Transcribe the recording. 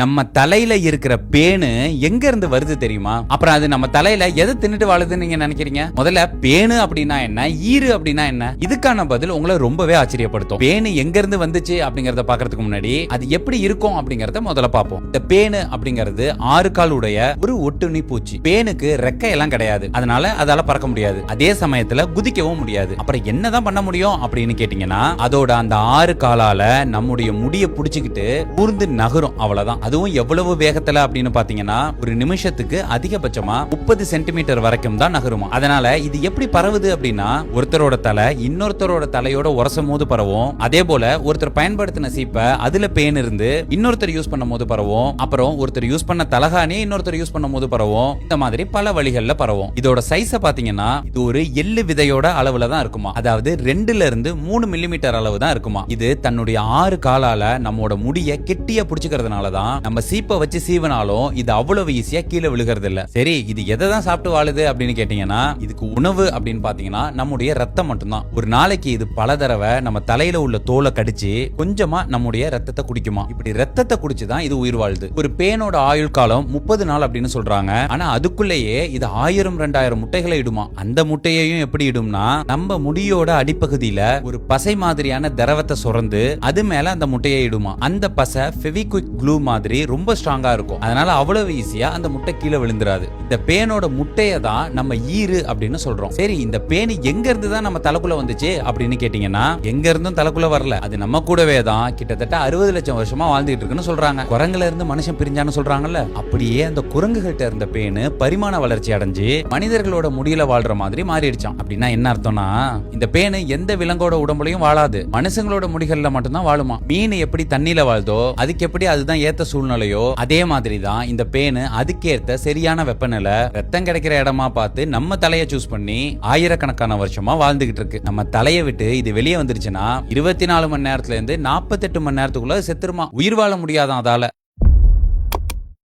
நம்ம தலையில இருக்கிற பேனு எங்க இருந்து வருது தெரியுமா? அப்புறம் அது நம்ம தலையில எதை தின்னுட்டு வாழுதுன்னு நீங்க நினைக்கிறீங்க? முதல்ல பேனு அப்படின்னா என்ன, ஈரு அப்படின்னா என்ன? இதுக்கான பதில் உங்களை ரொம்பவே ஆச்சரியப்படுத்தும். பேனு எங்க இருந்து வந்துச்சு அப்படிங்கறத பாக்குறதுக்கு முன்னாடி அது எப்படி இருக்கும் அப்படிங்கறத முதல்ல பார்ப்போம். இந்த பேனு அப்படிங்கிறது 6 கால் உடைய ஒரு ஒட்டுண்ணி பூச்சி. பேனுக்கு ரெக்கை எல்லாம் கிடையாது, அதனால அதால பறக்க முடியாது. அதே சமயத்துல குதிக்கவும் முடியாது. அப்புறம் என்னதான் பண்ண முடியும் அப்படின்னு கேட்டீங்கன்னா, அதோட அந்த 6 காலால நம்முடைய முடிய புடிச்சுக்கிட்டு ஊர்ந்து நகரும், அவ்வளவுதான். அதுவும் எவ்வளவு வேகத்துல அப்படின்னு பாத்தீங்கன்னா, ஒரு நிமிஷத்துக்கு அதிகபட்சமா 30 சென்டிமீட்டர் வரைக்கும் தான் நகருமா. அதனால இது எப்படி பரவுது அப்படின்னா, ஒருத்தரோட தலை இன்னொருத்தரோட தலையோட உரசும் போது பரவும். அதே போல ஒருத்தர் பயன்படுத்தின சீப்பை அதுல பேன் இருந்து இன்னொருத்தர் யூஸ் பண்ணும் போது பரவும். அப்புறம் ஒருத்தர் யூஸ் பண்ண தலகாணி இன்னொருத்தர் யூஸ் பண்ணும் போது பரவும். இந்த மாதிரி பல வழிகள்ல பரவும். இதோட சைஸ பாத்தீங்கன்னா, இது ஒரு எள்ளு விதையோட அளவுல தான் இருக்குமா. அதாவது 2 இருந்து 3 மில்லிமீட்டர் அளவு தான் இருக்குமா. இது தன்னுடைய 6 காலால நம்மோட முடிய கெட்டியா புடிச்சுக்கிறதுனால தான் நம்ம சீப்பை வச்சு சீவனாலும் இது அவ்வளவு ஈஸியா கீழே விழுகிறது இல்ல. சரி, இது எதை தான் சாப்பிட்டு வாழுது அப்படின்னு கேட்டீங்கன்னா, இதுக்கு உணவு அப்படின்னு பாத்தீங்கன்னா நம்முடைய ரத்தம் மட்டும்தான். ஒரு நாளைக்கு இது பல தடவை நம்ம தலையில உள்ள தோலை கடிச்சு கொஞ்சமா நம்முடைய ரத்தத்தை குடிக்குமா. இப்படி ரத்தத்தை குடிச்சுதான் இது உயிர் வாழுது. ஒரு பேனோட ஆயுள் காலம் 30 நாள் அப்படின்னு சொல்றாங்க. ஆனா அதுக்குள்ளேயே இது 1000-2000 முட்டைகளை இடுமா. அந்த முட்டையையும் எப்படி இடும்னா, நம்ம முடியோட அடிப்பகுதியில ஒரு பசை மாதிரியான திரவத்தை சுரந்து அது மேல அந்த முட்டையை இடுமா. அந்த பசை ஃபெவிக்விக் க்ளூ மாதிரி ரொம்ப ஸ்ட்ராங்கா இருக்கும். அதனால அவ்வளவு ஈஸியா அந்த முட்டை கீழே விழுந்துராது. இந்த பேனோட முட்டையை தான் நம்ம ஈரு அப்படின்னு சொல்றோம். சரி, இந்த பேனு எங்க இருந்து தான் நம்ம தலைக்குள்ள வந்துச்சு அப்படின்னு கேட்டீங்கன்னா, எங்க இருந்தும் தலைக்குள்ள வரல. அது நம்ம கூடவே தான் கிட்டத்தட்ட 60 லட்சம் வருஷமா வாழ்ந்துட்டு இருக்குன்னு சொல்றாங்க. குரங்குல இருந்து மனுஷன் பிரிஞ்சான்னு சொல்றாங்கல்ல, அப்படியே அந்த குரங்குகிட்ட இருந்த பேனு பரிமாண வளர்ச்சி அடைஞ்சு மனிதர்களோட முடியல வாழ்ற மாதிரி மாறிடுச்சான். அப்படின்னா என்ன அர்த்தம்னா, இந்த பேனு எந்த விலங்கோட உடம்புலையும் வாழாது, மனுஷங்களோட முடிகள்ல மட்டும்தான் வாழுமா. மீன் எப்படி தண்ணியில வாழ்தோ, அதுக்கு எப்படி அதுதான் ஏத்த சூழ்நிலையோ, அதே மாதிரி தான் இந்த பேனு அதுக்கேற்ற சரியான வெப்பநிலை, ரத்தம் கிடைக்கிற இடமா பார்த்து நம்ம தலையை சூஸ் பண்ணி ஆயிரக்கணக்கான வருஷமா வாழ்ந்துகிட்டு இருக்கு. நம்ம தலையை விட்டு இது வெளியே வந்துருச்சுன்னா 24 மணி நேரத்துல இருந்து 48 மணி நேரத்துக்குள்ள செத்துருமா. உயிர் வாழ முடியாதான் அதால.